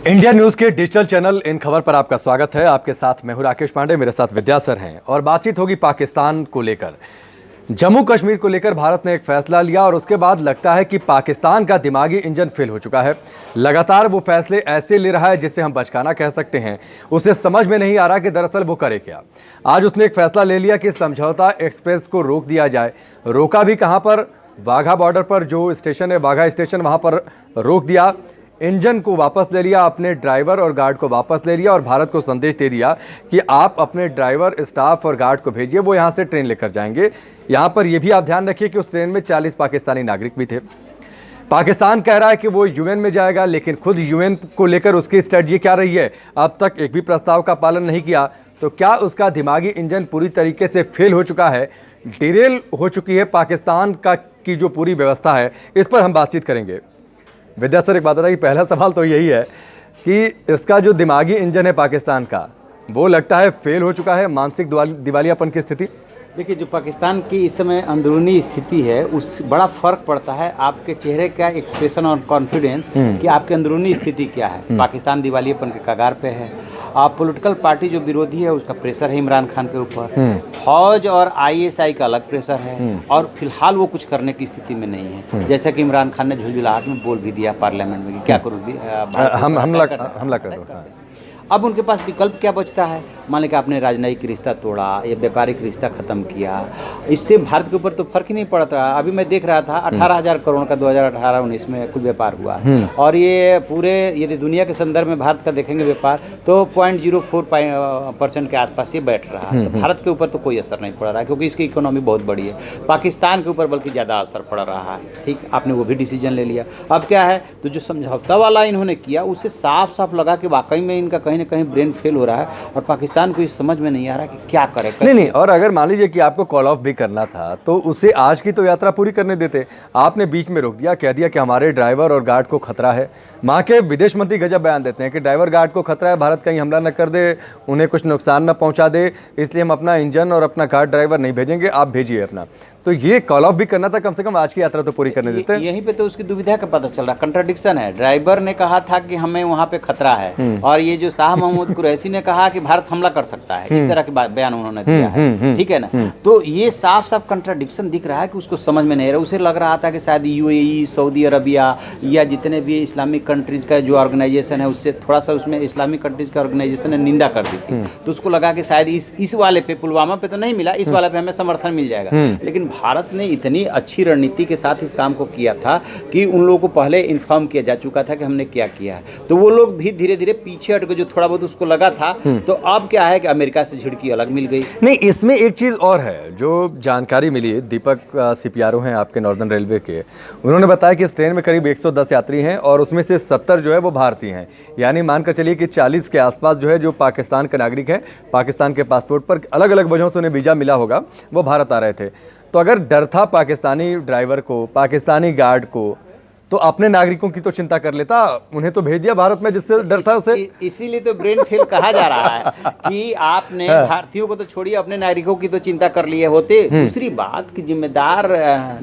India news के digital channel in खबर पर आपका स्वागत है। आपके साथ मैं हूं राकेश पांडे, मेरे साथ विद्या सर हैं और बातचीत होगी पाकिस्तान को लेकर। जम्मू कश्मीर को लेकर भारत ने एक फैसला लिया और उसके बाद लगता है कि पाकिस्तान का दिमागी इंजन फेल हो चुका है। लगातार वो फैसले ऐसे ले रहा है जिससे हम बचकाना कह सकते हैं। उसे समझ में नहीं आ रहा कि दरअसल वो करे क्या। आज उसने एक फैसला ले लिया कि समझौता एक्सप्रेस को रोक दिया जाए। रोका भी कहाँ पर? वाघा बॉर्डर पर जो स्टेशन है, वाघा स्टेशन, वहाँ पर रोक दिया। इंजन को वापस ले लिया, अपने ड्राइवर और गार्ड को वापस ले लिया और भारत को संदेश दे दिया कि आप अपने ड्राइवर, स्टाफ और गार्ड को भेजिए, वो यहाँ से ट्रेन लेकर जाएंगे। यहाँ पर यह भी आप ध्यान रखिए कि उस ट्रेन में 40 पाकिस्तानी नागरिक भी थे। पाकिस्तान कह रहा है कि वो यूएन में जाएगा, लेकिन खुद यूएन को लेकर उसकी स्ट्रेटजी क्या रही है? अब तक एक भी प्रस्ताव का पालन नहीं किया। तो क्या उसका दिमागी इंजन पूरी तरीके से फेल हो चुका है, डिरेल हो चुकी है पाकिस्तान की जो पूरी व्यवस्था है? इस पर हम बातचीत करेंगे। विद्या सर, एक बात बताइए, पहला सवाल तो यही है कि इसका जो दिमागी इंजन है पाकिस्तान का, वो लगता है फेल हो चुका है, मानसिक दिवालियापन की स्थिति। देखिए, जो पाकिस्तान की इस समय अंदरूनी स्थिति है, उस बड़ा फ़र्क पड़ता है आपके चेहरे का एक्सप्रेशन और कॉन्फिडेंस कि आपकी अंदरूनी स्थिति क्या है। पाकिस्तान दिवालियापन के कगार पे है। आप पॉलिटिकल पार्टी जो विरोधी है उसका प्रेशर है इमरान खान के ऊपर। फौज और आईएसआई का अलग प्रेशर है और फिलहाल वो कुछ करने की स्थिति में नहीं है। जैसा कि इमरान खान ने झुलझुलाहट में बोल भी दिया पार्लियामेंट में कि क्या करूँ, हमला कर दो। अब उनके पास विकल्प क्या बचता है? मान लें कि आपने राजनयिक रिश्ता तोड़ा या व्यापारिक रिश्ता ख़त्म किया, इससे भारत के ऊपर तो फर्क ही नहीं पड़ता। अभी मैं देख रहा था 18,000 करोड़ का 2018-19 में कुल व्यापार हुआ और ये पूरे, यदि दुनिया के संदर्भ में भारत का देखेंगे व्यापार, तो 0.04% के आसपास ये बैठ रहा है। तो भारत के ऊपर तो कोई असर नहीं पड़ रहा है क्योंकि इसकी इकोनॉमी बहुत बड़ी है। पाकिस्तान के ऊपर बल्कि ज़्यादा असर पड़ रहा है। ठीक, आपने वो भी डिसीजन ले लिया। अब क्या है, तो जो समझौता वाला इन्होंने किया उससे साफ साफ लगा कि वाकई में इनका कहीं ना कहीं ब्रेन फेल हो रहा है और पाकिस्तान को इस समझ में नहीं आ रहा कि क्या करे। नहीं, और अगर मान लीजिए कि आपको कॉल ऑफ भी करना था तो उसे आज की तो यात्रा पूरी करने देते। आपने बीच में रोक दिया, कह दिया कि हमारे ड्राइवर और गार्ड को खतरा है। वहाँ के विदेश मंत्री गजब बयान देते हैं कि ड्राइवर गार्ड को खतरा है, भारत कहीं हमला न कर दे, उन्हें कुछ नुकसान न पहुँचा दे, इसलिए हम अपना इंजन और अपना गार्ड ड्राइवर नहीं भेजेंगे, आप भेजिए अपना। तो ये कॉल ऑफ भी करना था, कम से कम आज की यात्रा तो पूरी करने देते हैं। यहीं पे तो उसकी दुविधा का पता चल रहा, कंट्राडिक्शन है। ड्राइवर ने कहा था कि हमें वहाँ पे खतरा है और ये जो शाह महमूद कुरैशी ने कहा कि भारत हमला कर सकता है। इस तरह के बयान उन्होंने दिया है, ठीक है ना। तो ये साफ साफ कंट्राडिक्शन दिख रहा है कि उसको समझ में नहीं आ रहा। उसे लग रहा था कि शायद यूएई, सऊदी अरबिया या जितने भी इस्लामिक कंट्रीज का जो ऑर्गेनाइजेशन है उससे थोड़ा सा, उसमें इस्लामिक कंट्रीज का ऑर्गेनाइजेशन ने निंदा कर दी थी। तो उसको लगा कि शायद इस वाले पे, पुलवामा पे तो नहीं मिला, इस वाले पे हमें समर्थन मिल जाएगा। लेकिन भारत ने इतनी अच्छी रणनीति के साथ इस काम को किया था कि उन लोगों को पहले इन्फॉर्म किया जा चुका था कि हमने क्या किया है। तो वो लोग भी धीरे धीरे पीछे हट गए, जो थोड़ा बहुत उसको लगा था। तो अब क्या है कि अमेरिका से झिड़की अलग मिल गई। नहीं, इसमें एक चीज़ और है जो जानकारी मिली है। दीपक सीपीआरओ हैं आपके नॉर्दर्न रेलवे के, उन्होंने बताया कि इस ट्रेन में करीब 110 यात्री हैं और उसमें से 70 जो है वो भारतीय हैं। यानी मानकर चलिए कि 40 के आसपास जो है जो पाकिस्तान के नागरिक हैं, पाकिस्तान के पासपोर्ट पर अलग अलग वजहों से उन्हें वीज़ा मिला होगा, वो भारत आ रहे थे। तो अगर डर था पाकिस्तानी ड्राइवर को, पाकिस्तानी गार्ड को, तो अपने नागरिकों की तो चिंता कर लेता, उन्हें तो भेज दिया भारत में जिससे डर था उसे। इसीलिए तो ब्रेन फेल कहा जा रहा है कि आपने भारतीयों को तो छोड़िए, अपने नागरिकों की तो चिंता कर लिए होते। दूसरी बात कि जिम्मेदार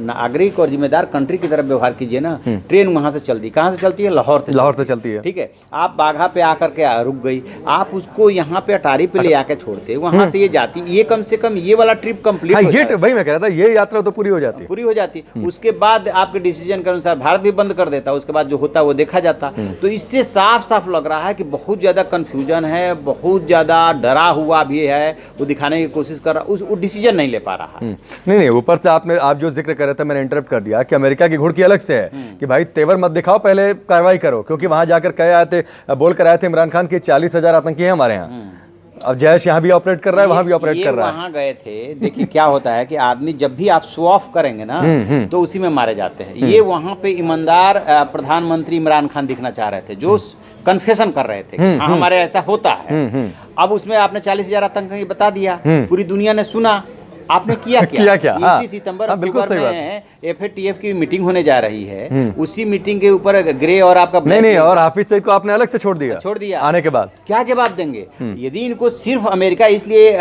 नागरिक और जिम्मेदार कंट्री की तरफ व्यवहार कीजिए ना। ट्रेन वहां से चलती, कहाँ से चलती है? लाहौर से चलती है। ठीक है, आप बाघा पे आकर के रुक गई, आप उसको यहाँ पे अटारी पे ले आके छोड़ते, वहां से ये जाती, ये कम से कम ये वाला ट्रिप कंप्लीट। वही मैं कह रहा था, ये यात्रा तो पूरी हो जाती। उसके बाद आपके डिसीजन के अनुसार भारत भी बंद कर देता, उसके बाद जो होता वो देखा जाता। तो इससे साफ साफ लग रहा है कि बहुत ज्यादा कंफ्यूजन है, बहुत ज्यादा डरा हुआ भी है, वो दिखाने की कोशिश कर रहा, वो डिसीजन नहीं ले पा रहा है। नहीं, ऊपर से आप जो जिक्र कर रहे थे, मैंने इंटरप्ट कर दिया कि अमेरिका की घुड़की अलग से है कि भाई तेवर मत दिखाओ, पहले कार्रवाई करो, क्योंकि वहां जाकर बोल कर आए थे इमरान खान के 40,000 आतंकी हैं हमारे यहाँ। अब जैश यहाँ भी ऑपरेट कर रहा है, वहां भी ऑपरेट कर रहा है। वहां गए थे, देखिए क्या होता है कि आदमी जब भी आप शो ऑफ करेंगे ना तो उसी में मारे जाते हैं। ये वहां पे ईमानदार प्रधानमंत्री इमरान खान दिखना चाह रहे थे, जो कन्फेशन कर रहे थे हाँ हमारे ऐसा होता है। अब उसमें आपने 40,000 आतंकी बता दिया, पूरी दुनिया ने सुना आपने किया क्या? हाँ, इसी सितंबर हाँ, बिल्कुल अक्टूबर सही में FATF की मीटिंग होने जा रही है, उसी मीटिंग के ऊपर ग्रे और आपका नहीं, और हाफिज सईद को आपने अलग से छोड़ दिया आने के बाद। क्या जवाब देंगे? यदि इनको सिर्फ अमेरिका इसलिए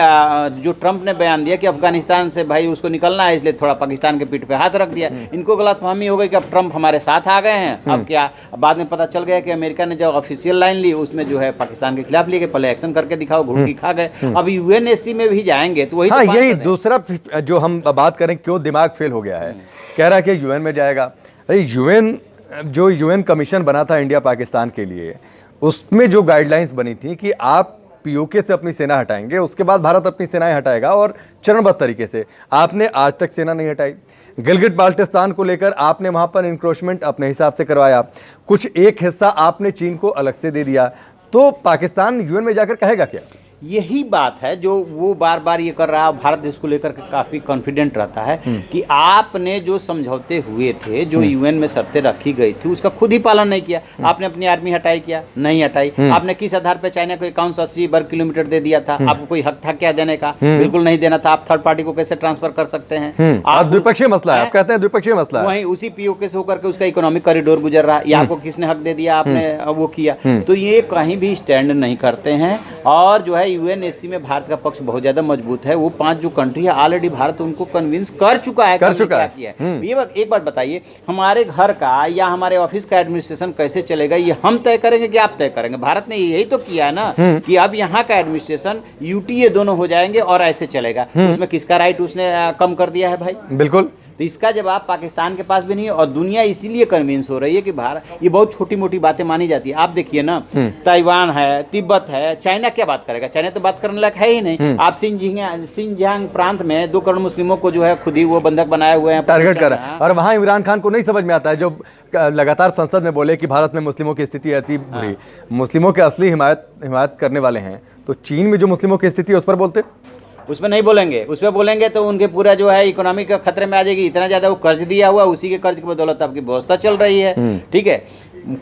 जो ट्रंप ने बयान दिया कि अफगानिस्तान से भाई उसको निकलना है, इसलिए थोड़ा पाकिस्तान के पीठ पे हाथ रख दिया, इनको गलतफहमी हो गई कि अब ट्रंप हमारे साथ आ गए हैं। अब क्या, बाद में पता चल गया कि अमेरिका ने जो ऑफिशियल लाइन ली उसमें जो है पाकिस्तान के खिलाफ लिए, पहले एक्शन करके दिखाओ, घुड़की खा गए। अब UNSC में भी जाएंगे तो वही हाँ, तो बात यही कर रहे हैं। दूसरा जो हम बात करें क्यों दिमाग फेल हो गया है, कह रहा है कि यूएन में जाएगा। अरे यूएन कमीशन बना था इंडिया पाकिस्तान के लिए, उसमें जो गाइडलाइंस बनी थी कि आप POK से अपनी सेना हटाएंगे, उसके बाद भारत अपनी सेनाएं हटाएगा और चरणबद्ध तरीके से। आपने आज तक सेना नहीं हटाई। गिलगिट बाल्टिस्तान को लेकर आपने वहां पर इंक्रोचमेंट अपने हिसाब से करवाया, कुछ एक हिस्सा आपने चीन को अलग से दे दिया, तो पाकिस्तान यूएन में जाकर कहेगा क्या? यही बात है जो वो बार बार ये कर रहा है। भारत इसको लेकर के काफ़ी कॉन्फिडेंट रहता है कि आपने जो समझौते हुए थे, जो UN में शर्तें रखी गई थी, उसका खुद ही पालन नहीं किया। आपने अपनी आर्मी हटाई क्या? नहीं हटाई। आपने किस आधार पर चाइना को 8180 वर्ग किलोमीटर दे दिया था? आपको कोई हक था क्या देने का? बिल्कुल नहीं देना था। आप थर्ड पार्टी को कैसे ट्रांसफर कर सकते हैं? आप द्विपक्षीय मसला है, आप कहते हैं द्विपक्षीय मसला है। वहीं उसी POK से होकर के उसका इकोनॉमिक कॉरिडोर गुजर रहा है, या आपको किसने हक दे दिया, आपने वो किया। तो ये कहीं भी स्टैंड नहीं करते हैं। और जो है UNSC में भारत का पक्ष बहुत ज्यादा मजबूत है। वो 5 जो कंट्री है, ऑलरेडी भारत उनको कन्विंस कर चुका है। ये एक बात बताइए, हमारे घर का या हमारे ऑफिस का एडमिनिस्ट्रेशन कैसे चलेगा, ये हम तय करेंगे कि आप तय करेंगे? भारत ने यही तो किया है ना कि अब यहाँ का एडमिनिस्ट्रेशन UTA दोनों हो जाएंगे और ऐसे चलेगा। उसमें किसका राइट उसने कम कर दिया है भाई? बिल्कुल। तो इसका जवाब पाकिस्तान के पास भी नहीं है। और दुनिया इसीलिए कन्विंस हो रही है कि भारत, ये बहुत छोटी मोटी बातें मानी जाती है। आप देखिए ना, ताइवान है, तिब्बत है, चाइना क्या बात करेगा? चाइना तो बात करने लायक है ही नहीं। आप सिंजियांग प्रांत में 2 करोड़ मुस्लिमों को जो है खुद ही वो बंधक बनाए हुए हैं, टारगेट कर रहा है। और वहाँ इमरान खान को नहीं समझ में आता है, जो लगातार संसद में बोले कि भारत में मुस्लिमों की स्थिति ऐसी बुरी, मुस्लिमों के असली हिमायत करने वाले हैं, तो चीन में जो मुस्लिमों की स्थिति है उस पर बोलते, उसमें नहीं बोलेंगे। उस पर बोलेंगे तो उनके पूरा जो है इकोनॉमी का खतरे में आ जाएगी। इतना ज़्यादा वो कर्ज दिया हुआ, उसी के कर्ज की बदौलत आपकी व्यवस्था चल रही है। ठीक है,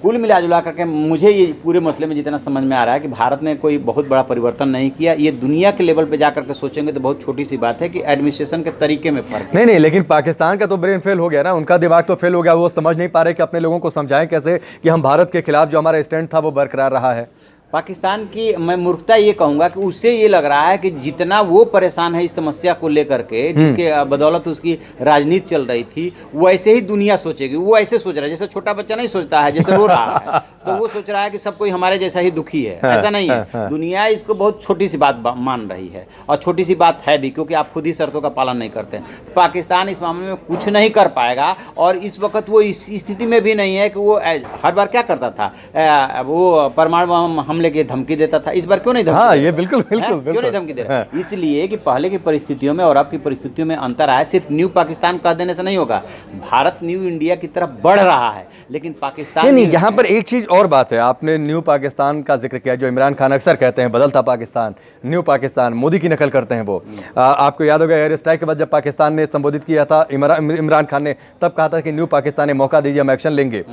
कुल मिला जुला करके मुझे ये पूरे मसले में जितना समझ में आ रहा है कि भारत ने कोई बहुत बड़ा परिवर्तन नहीं किया। ये दुनिया के लेवल पे जा करके सोचेंगे तो बहुत छोटी सी बात है कि एडमिनिस्ट्रेशन के तरीके में फर्क नहीं, लेकिन पाकिस्तान का तो ब्रेन फेल हो गया ना, उनका दिमाग तो फेल हो गया। वो समझ नहीं पा रहे कि अपने लोगों को समझाएं कैसे कि हम भारत के खिलाफ जो हमारा स्टैंड था वो बरकरार रहा है। पाकिस्तान की मैं मूर्खता ये कहूँगा कि उससे ये लग रहा है कि जितना वो परेशान है इस समस्या को लेकर के, जिसके बदौलत उसकी राजनीति चल रही थी, वैसे ही दुनिया सोचेगी। वो ऐसे सोच रहा है जैसे छोटा बच्चा नहीं सोचता है, जैसे रो रहा है तो वो सोच रहा है कि सब कोई हमारे जैसा ही दुखी है। ऐसा नहीं है। दुनिया इसको बहुत छोटी सी बात मान रही है, और छोटी सी बात है भी, क्योंकि आप खुद ही शर्तों का पालन नहीं करते हैं। तो पाकिस्तान इस मामले में कुछ नहीं कर पाएगा। और इस वक्त वो इस स्थिति में भी नहीं है कि वो हर बार क्या करता था, वो परमाणु हमले की धमकी देता था। इस बार क्यों नहीं धमकी? हाँ, ये बिल्कुल क्यों नहीं धमकी दे रहा? इसलिए कि पहले की परिस्थितियों में और अब की परिस्थितियों में अंतर आया। सिर्फ न्यू पाकिस्तान कह देने से नहीं होगा। भारत न्यू इंडिया की तरफ बढ़ रहा है, लेकिन पाकिस्तान नहीं। यहाँ पर एक चीज और बात है, आपने न्यू पाकिस्तान का जिक्र किया, जो इमरान खान अक्सर कहते हैं, बदलता पाकिस्तान, न्यू पाकिस्तान, मोदी की नकल करते हैं वो। आपको याद होगा एयर स्ट्राइक के बाद जब पाकिस्तान ने संबोधित किया था इमरान खान ने, तब कहा था कि न्यू पाकिस्तान ने मौका दीजिए, हम एक्शन लेंगे।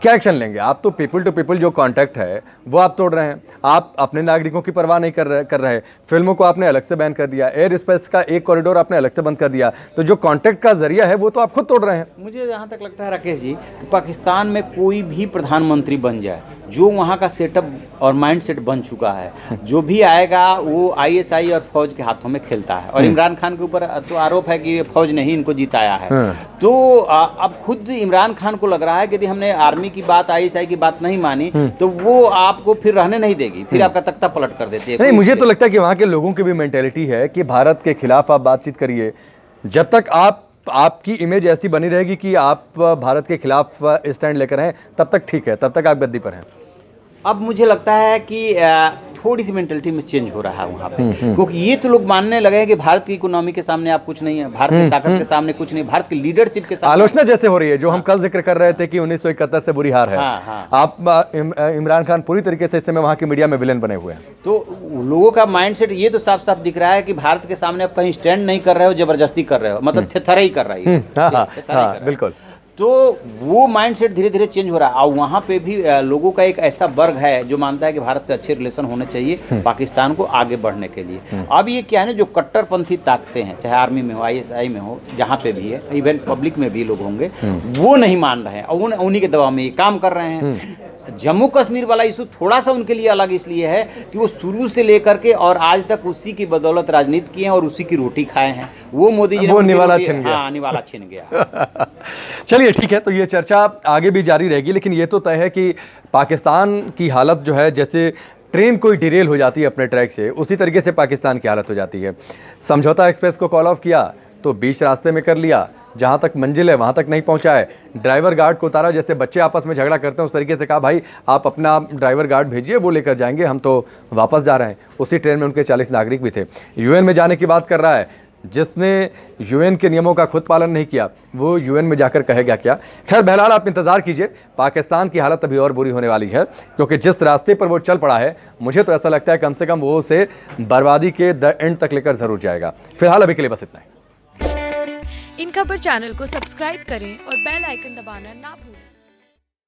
क्या एक्शन लेंगे? आप तो पीपल टू पीपल जो कॉन्टैक्ट है वो आप तोड़ रहे हैं। आप अपने नागरिकों की परवाह नहीं कर रहे। फिल्मों को आपने अलग से बैन कर दिया, एयर स्पेस का एक कॉरिडोर आपने अलग से बंद कर दिया। तो जो कॉन्टैक्ट का जरिया है वो तो आप खुद तोड़ रहे हैं। मुझे जहाँ तक लगता है राकेश जी, कि पाकिस्तान में कोई भी प्रधानमंत्री बन जाए, जो वहाँ का सेटअप और माइंड सेट बन चुका है, जो भी आएगा वो ISI और फौज के हाथों में खेलता है। और इमरान खान के ऊपर तो आरोप है कि फौज ने ही इनको जिताया है। तो अब खुद इमरान खान को लग रहा है कि यदि हमने आर्मी की बात, ISI की बात नहीं मानी तो वो आपको फिर रहने नहीं देगी, फिर आपका तख्ता पलट कर देती है। नहीं, मुझे तो लगता है कि वहाँ के लोगों की भी मेंटेलिटी है कि भारत के खिलाफ आप बातचीत करिए, जब तक आपकी इमेज ऐसी बनी रहेगी कि आप भारत के खिलाफ स्टैंड लेकर हैं, तब तक ठीक है, तब तक आप गद्दी पर हैं। अब मुझे लगता है कि थोड़ी सी मेंटलिटी में चेंज हो रहा है वहाँ पे, क्योंकि ये तो लोग मानने लगे हैं कि भारत की इकोनॉमी के सामने आप कुछ नहीं है, भारत की ताकत के सामने कुछ नहीं, भारत की लीडरशिप के सामने आलोचना जैसे हो रही है, जो हम कल जिक्र कर रहे थे कि 1971 से बुरी हार है। आप इमरान खान पूरी तरीके से इस समय वहाँ की मीडिया में विलेन बने हुए हैं। तो लोगों का माइंडसेट ये तो साफ साफ दिख रहा है कि भारत के सामने आप कहीं स्टैंड नहीं कर रहे हो, जबरदस्ती कर रहे हो, मतलब थेथरा ही कर रही है। बिल्कुल। तो वो माइंडसेट धीरे धीरे चेंज हो रहा है। और वहाँ पे भी लोगों का एक ऐसा वर्ग है जो मानता है कि भारत से अच्छे रिलेशन होने चाहिए पाकिस्तान को आगे बढ़ने के लिए। अब ये क्या है ना, जो कट्टरपंथी ताकतें हैं, चाहे आर्मी में हो, ISI में हो, जहाँ पे भी है, इवन पब्लिक में भी लोग होंगे, वो नहीं मान रहे हैं और उन्हीं के दबाव में ये काम कर रहे हैं। जम्मू कश्मीर वाला इशू थोड़ा सा उनके लिए अलग इसलिए है कि वो शुरू से लेकर के और आज तक उसी की बदौलत राजनीति किए हैं और उसी की रोटी खाए हैं। वो मोदी जी ने निवाला छिन गया। हाँ, निवाला छिन गया। चलिए ठीक है, तो ये चर्चा आगे भी जारी रहेगी, लेकिन ये तो तय है कि पाकिस्तान की हालत जो है, जैसे ट्रेन कोई डिरेल हो जाती है अपने ट्रैक से, उसी तरीके से पाकिस्तान की हालत हो जाती है। समझौता एक्सप्रेस को कॉल ऑफ किया तो बीच रास्ते में कर लिया, जहाँ तक मंजिल है वहाँ तक नहीं पहुँचा है। ड्राइवर गार्ड को उतारा, जैसे बच्चे आपस में झगड़ा करते हैं उस तरीके से कहा भाई आप अपना ड्राइवर गार्ड भेजिए, वो लेकर जाएंगे, हम तो वापस जा रहे हैं। उसी ट्रेन में उनके 40 नागरिक भी थे। UN में जाने की बात कर रहा है, जिसने UN के नियमों का खुद पालन नहीं किया वो UN में जाकर कहेगा क्या। खैर बहरहाल आप इंतज़ार कीजिए, पाकिस्तान की हालत अभी और बुरी होने वाली है, क्योंकि जिस रास्ते पर वो चल पड़ा है मुझे तो ऐसा लगता है कम से कम वो उसे बर्बादी के द एंड तक लेकर ज़रूर जाएगा। फिलहाल अभी के लिए बस इतना ही। इन खबर चैनल को सब्सक्राइब करें और बेल आइकन दबाना ना भूलें।